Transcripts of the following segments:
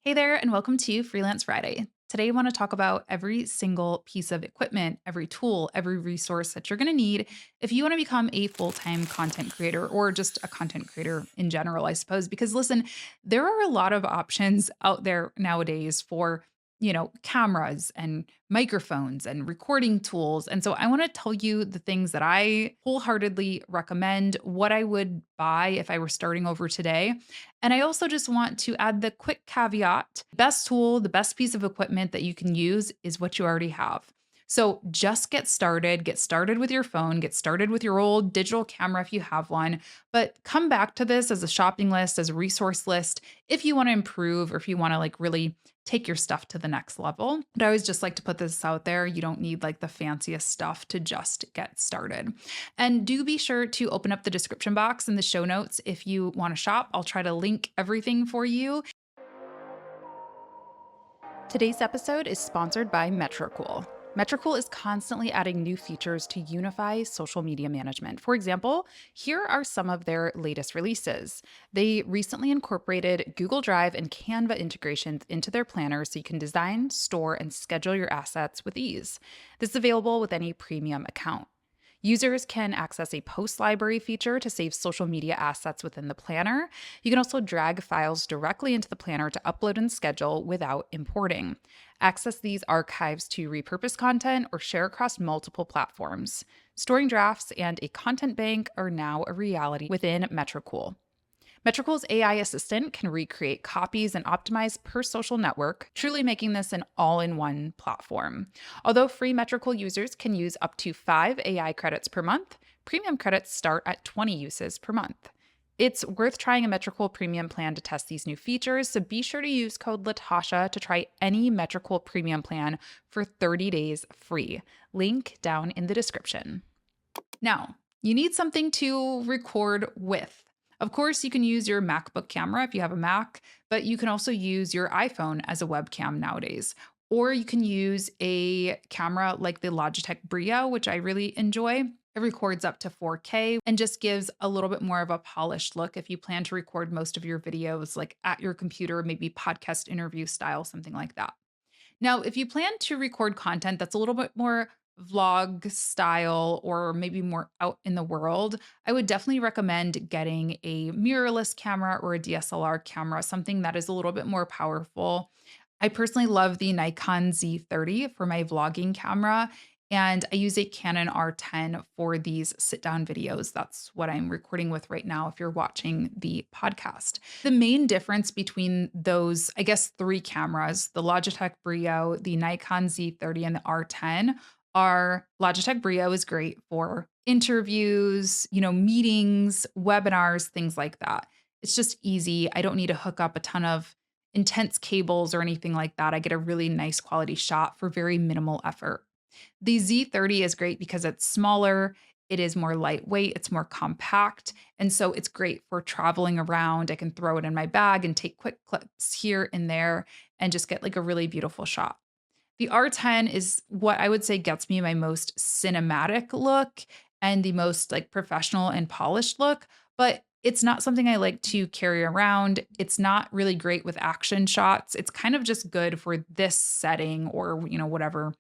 Hey there, and welcome to Freelance Friday. Today, I want to talk about every single piece of equipment, every tool, every resource that you're going to need if you want to become a full time content creator or just a content creator in general, I suppose. Because listen, there are a lot of options out there nowadays for cameras and microphones and recording tools. And so I want to tell you the things that I wholeheartedly recommend, what I would buy if I were starting over today, and I also just want to add the quick caveat: best tool, the best piece of equipment that you can use is what you already have. So just get started. Get started with your phone, get started with your old digital camera if you have one, but come back to this as a shopping list, as a resource list if you want to improve or if you want to really take your stuff to the next level. But I always just like to put this out there. You don't need the fanciest stuff to just get started. And do be sure to open up the description box in the show notes if you want to shop. I'll try to link everything for you. Today's episode is sponsored by Metricool. Metricool is constantly adding new features to unify social media management. For example, here are some of their latest releases. They recently incorporated Google Drive and Canva integrations into their planner so you can design, store, and schedule your assets with ease. This is available with any premium account. Users can access a post library feature to save social media assets within the planner. You can also drag files directly into the planner to upload and schedule without importing. Access these archives to repurpose content or share across multiple platforms. Storing drafts and a content bank are now a reality within Metricool. Metricool's AI assistant can recreate copies and optimize per social network, truly making this an all-in-one platform. Although free Metricool users can use up to 5 AI credits per month, premium credits start at 20 uses per month. It's worth trying a Metricool premium plan to test these new features, so be sure to use code LaTasha to try any Metricool premium plan for 30 days free. Link down in the description. Now, you need something to record with. Of course, you can use your MacBook camera if you have a Mac, but you can also use your iPhone as a webcam nowadays. Or you can use a camera like the Logitech Brio, which I really enjoy. It records up to 4K and just gives a little bit more of a polished look if you plan to record most of your videos at your computer, maybe podcast interview style, something like that. Now, if you plan to record content that's a little bit more vlog style or maybe more out in the world, I would definitely recommend getting a mirrorless camera or a DSLR camera, something that is a little bit more powerful. I personally love the Nikon Z30 for my vlogging camera, and I use a Canon R10 for these sit down videos. That's what I'm recording with right now if you're watching the podcast. The main difference between those, I guess, three cameras, the Logitech Brio, the Nikon Z30, and the R10, are Logitech Brio is great for interviews, meetings, webinars, things like that. It's just easy. I don't need to hook up a ton of intense cables or anything like that. I get a really nice quality shot for very minimal effort. The Z30 is great because it's smaller, it is more lightweight, it's more compact, and so it's great for traveling around. I can throw it in my bag and take quick clips here and there and just get a really beautiful shot. The R10 is what I would say gets me my most cinematic look and the most professional and polished look, but it's not something I like to carry around. It's not really great with action shots. It's kind of just good for this setting or, whatever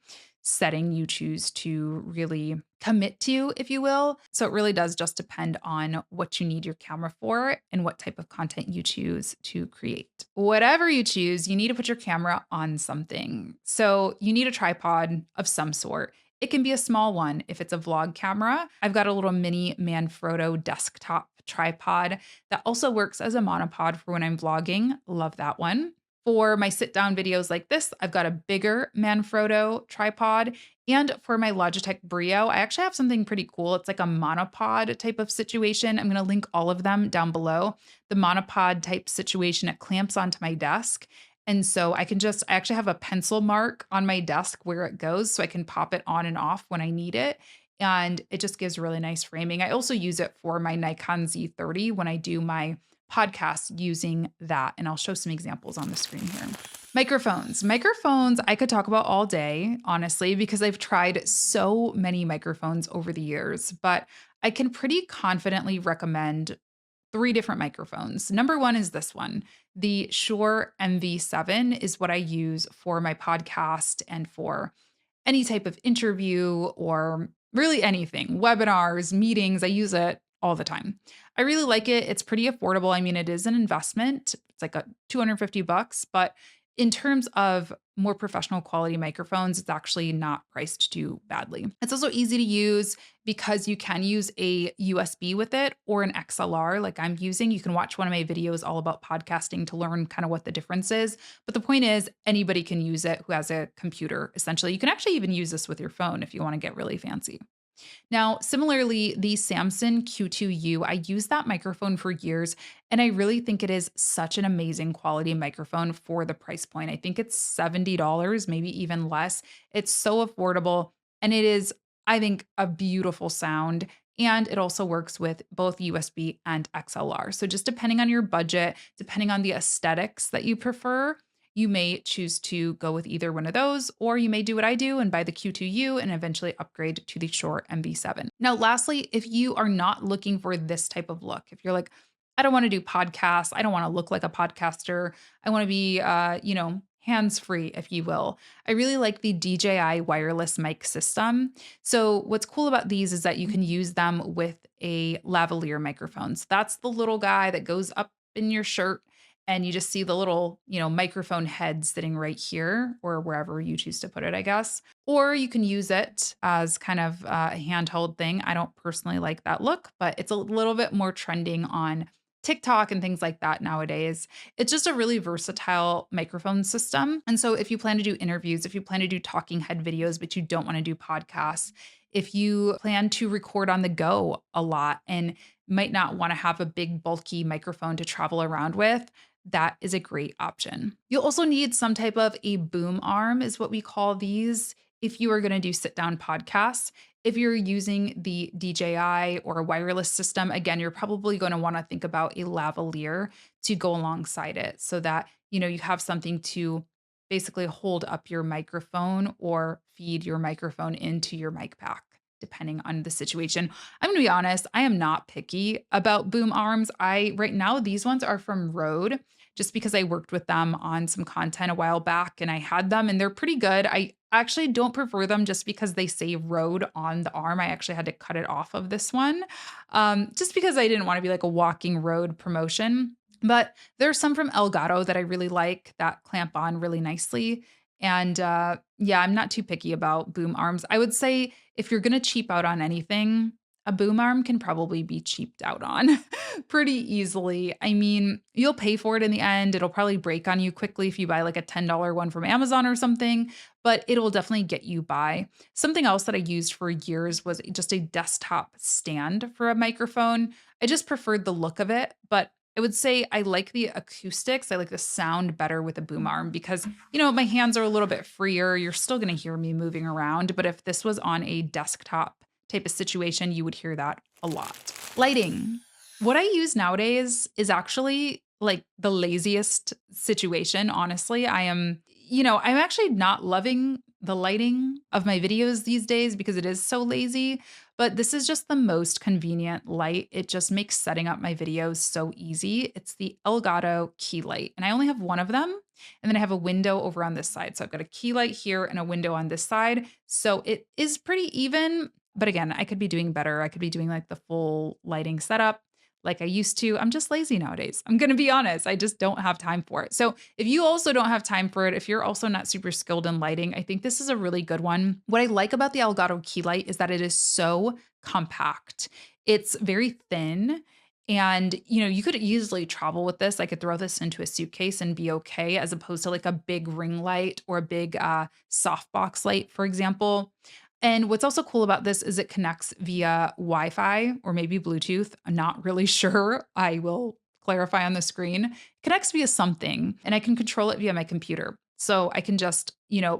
setting you choose to really commit to, if you will. So it really does just depend on what you need your camera for and what type of content you choose to create. Whatever you choose, you need to put your camera on something. So you need a tripod of some sort. It can be a small one if it's a vlog camera. I've got a little mini Manfrotto desktop tripod that also works as a monopod for when I'm vlogging. Love that one. For my sit down videos like this, I've got a bigger Manfrotto tripod. And for my Logitech Brio, I actually have something pretty cool. It's like a monopod type of situation. I'm going to link all of them down below. The monopod type situation, it clamps onto my desk. And so I actually have a pencil mark on my desk where it goes so I can pop it on and off when I need it. And it just gives really nice framing. I also use it for my Nikon Z30 when I do my podcast using that. And I'll show some examples on the screen here. Microphones. Microphones, I could talk about all day, honestly, because I've tried so many microphones over the years, but I can pretty confidently recommend three different microphones. Number one is this one. The Shure MV7 is what I use for my podcast and for any type of interview or really anything, webinars, meetings. I use it all the time. I really like it. It's pretty affordable. I mean, it is an investment. It's like a 250 bucks, but in terms of more professional quality microphones, it's actually not priced too badly. It's also easy to use because you can use a USB with it or an XLR like I'm using. You can watch one of my videos all about podcasting to learn kind of what the difference is. But the point is, anybody can use it who has a computer, essentially. You can actually even use this with your phone if you want to get really fancy. Now, similarly, the Samson Q2U, I used that microphone for years, and I really think it is such an amazing quality microphone for the price point. I think it's $70, maybe even less. It's so affordable, and it is, I think, a beautiful sound. And it also works with both USB and XLR. So, just depending on your budget, depending on the aesthetics that you prefer, you may choose to go with either one of those, or you may do what I do and buy the Q2U and eventually upgrade to the Shure MV7. Now, lastly, if you are not looking for this type of look, if you're like, I don't want to do podcasts, I don't want to look like a podcaster, I want to be, hands free, if you will. I really like the DJI wireless mic system. So, what's cool about these is that you can use them with a lavalier microphone. So, that's the little guy that goes up in your shirt and you just see the little, microphone head sitting right here or wherever you choose to put it, I guess. Or you can use it as kind of a handheld thing. I don't personally like that look, but it's a little bit more trending on TikTok and things like that nowadays. It's just a really versatile microphone system. And so if you plan to do interviews, if you plan to do talking head videos, but you don't want to do podcasts, if you plan to record on the go a lot and might not want to have a big bulky microphone to travel around with, that is a great option. You'll also need some type of a boom arm, is what we call these, if you are going to do sit down podcasts. If you're using the DJI or a wireless system, again, you're probably going to want to think about a lavalier to go alongside it so that, you have something to basically hold up your microphone or feed your microphone into your mic pack, depending on the situation. I'm gonna be honest, I am not picky about boom arms. Right now, these ones are from Rode, just because I worked with them on some content a while back and I had them and they're pretty good. I actually don't prefer them just because they say Rode on the arm. I actually had to cut it off of this one, just because I didn't want to be like a walking Rode promotion. But there's some from Elgato that I really like that clamp on really nicely. And yeah, I'm not too picky about boom arms. I would say if you're going to cheap out on anything, a boom arm can probably be cheaped out on pretty easily. I mean, you'll pay for it in the end. It'll probably break on you quickly if you buy like a $10 one from Amazon or something, but it'll definitely get you by. Something else that I used for years was just a desktop stand for a microphone. I just preferred the look of it, but I would say I like the acoustics. I like the sound better with a boom arm because, my hands are a little bit freer. You're still going to hear me moving around. But if this was on a desktop type of situation, you would hear that a lot. Lighting. What I use nowadays is actually like the laziest situation. Honestly, I'm actually not loving the lighting of my videos these days because it is so lazy, but this is just the most convenient light. It just makes setting up my videos so easy. It's the Elgato key light, and I only have one of them. And then I have a window over on this side. So I've got a key light here and a window on this side. So it is pretty even. But again, I could be doing better. I could be doing like the full lighting setup like I used to. I'm just lazy nowadays. I'm going to be honest. I just don't have time for it. So if you also don't have time for it, if you're also not super skilled in lighting, I think this is a really good one. What I like about the Elgato key light is that it is so compact. It's very thin. And, you could easily travel with this. I could throw this into a suitcase and be okay, as opposed to like a big ring light or a big softbox light, for example. And what's also cool about this is it connects via Wi-Fi or maybe Bluetooth. I'm not really sure. I will clarify on the screen. It connects via something, and I can control it via my computer. So I can just,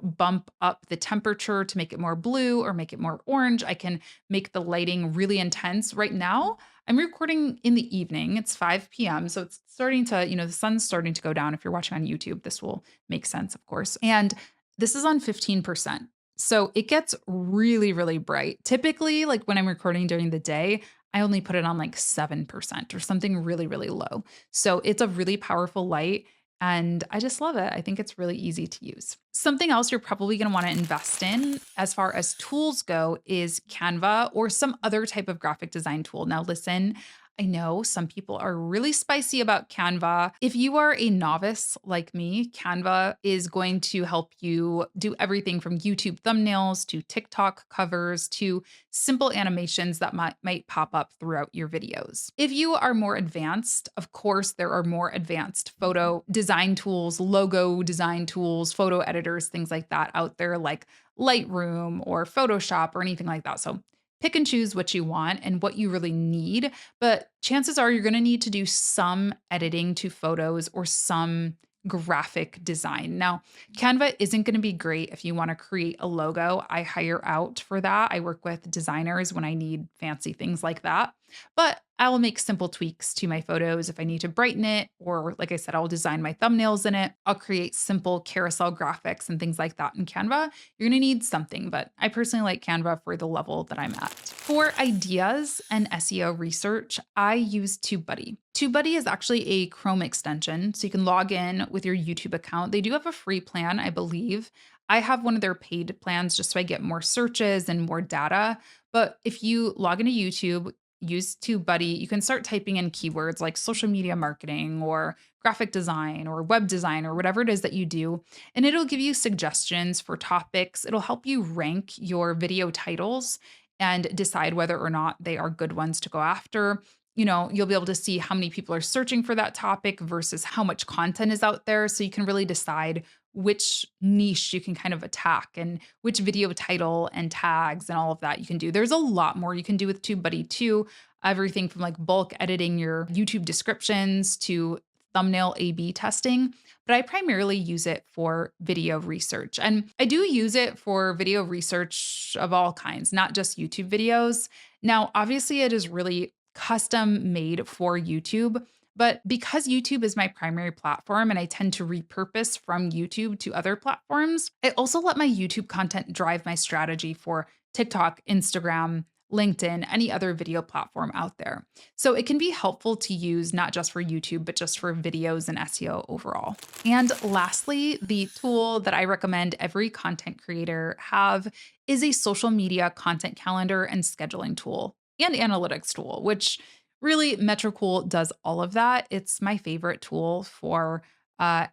bump up the temperature to make it more blue or make it more orange. I can make the lighting really intense. Right now, I'm recording in the evening. It's 5 p.m. So it's starting to, the sun's starting to go down. If you're watching on YouTube, this will make sense, of course. And this is on 15%. So it gets really, really bright. Typically, like when I'm recording during the day, I only put it on like 7% or something really, really low. So it's a really powerful light and I just love it. I think it's really easy to use. Something else you're probably going to want to invest in as far as tools go is Canva or some other type of graphic design tool. Now, listen, I know some people are really spicy about Canva. If you are a novice like me, Canva is going to help you do everything from YouTube thumbnails to TikTok covers to simple animations that might pop up throughout your videos. If you are more advanced, of course, there are more advanced photo design tools, logo design tools, photo editors, things like that out there, like Lightroom or Photoshop or anything like that. So pick and choose what you want and what you really need. But chances are you're going to need to do some editing to photos or some graphic design. Now, Canva isn't going to be great if you want to create a logo. I hire out for that. I work with designers when I need fancy things like that. But I will make simple tweaks to my photos if I need to brighten it, or like I said, I'll design my thumbnails in it. I'll create simple carousel graphics and things like that in Canva. You're going to need something, but I personally like Canva for the level that I'm at. For ideas and SEO research, I use TubeBuddy. TubeBuddy is actually a Chrome extension, so you can log in with your YouTube account. They do have a free plan, I believe. I have one of their paid plans just so I get more searches and more data. But if you log into YouTube, use TubeBuddy, you can start typing in keywords like social media marketing or graphic design or web design or whatever it is that you do. And it'll give you suggestions for topics. It'll help you rank your video titles and decide whether or not they are good ones to go after. You'll be able to see how many people are searching for that topic versus how much content is out there. So you can really decide which niche you can kind of attack and which video title and tags and all of that you can do. There's a lot more you can do with TubeBuddy too. Everything from like bulk editing your YouTube descriptions to thumbnail A/B testing. But I primarily use it for video research. And I do use it for video research of all kinds, not just YouTube videos. Now, obviously, it is really custom made for YouTube. But because YouTube is my primary platform and I tend to repurpose from YouTube to other platforms, I also let my YouTube content drive my strategy for TikTok, Instagram, LinkedIn, any other video platform out there. So it can be helpful to use not just for YouTube, but just for videos and SEO overall. And lastly, the tool that I recommend every content creator have is a social media content calendar and scheduling tool and analytics tool, which really Metricool does all of that. It's my favorite tool for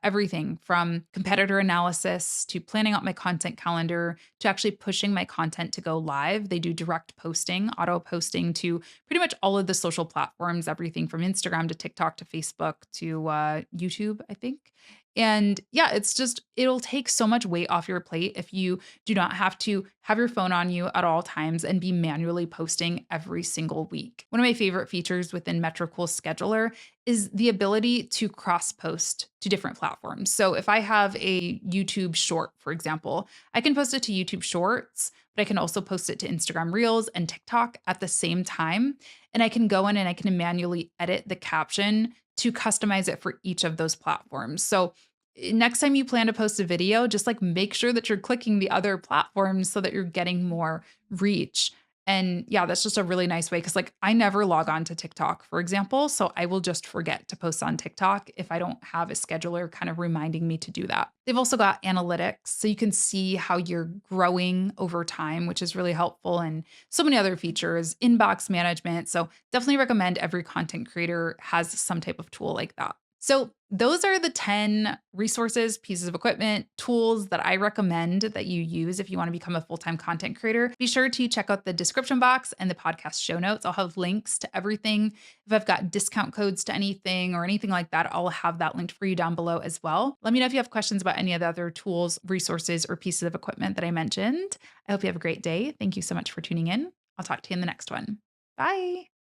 everything from competitor analysis to planning out my content calendar to actually pushing my content to go live. They do direct posting, auto posting to pretty much all of the social platforms, everything from Instagram to TikTok to Facebook to YouTube, I think. And yeah, it'll take so much weight off your plate if you do not have to have your phone on you at all times and be manually posting every single week. One of my favorite features within Metricool Scheduler is the ability to cross post to different platforms. So if I have a YouTube short, for example, I can post it to YouTube Shorts, but I can also post it to Instagram Reels and TikTok at the same time. And I can go in and I can manually edit the caption to customize it for each of those platforms. So next time you plan to post a video, just like make sure that you're clicking the other platforms so that you're getting more reach. And yeah, that's just a really nice way because, like, I never log on to TikTok, for example. So I will just forget to post on TikTok if I don't have a scheduler kind of reminding me to do that. They've also got analytics. So you can see how you're growing over time, which is really helpful. And so many other features, inbox management. So definitely recommend every content creator has some type of tool like that. So, those are the 10 resources, pieces of equipment, tools that I recommend that you use if you want to become a full time content creator. Be sure to check out the description box and the podcast show notes. I'll have links to everything. If I've got discount codes to anything or anything like that, I'll have that linked for you down below as well. Let me know if you have questions about any of the other tools, resources, or pieces of equipment that I mentioned. I hope you have a great day. Thank you so much for tuning in. I'll talk to you in the next one. Bye.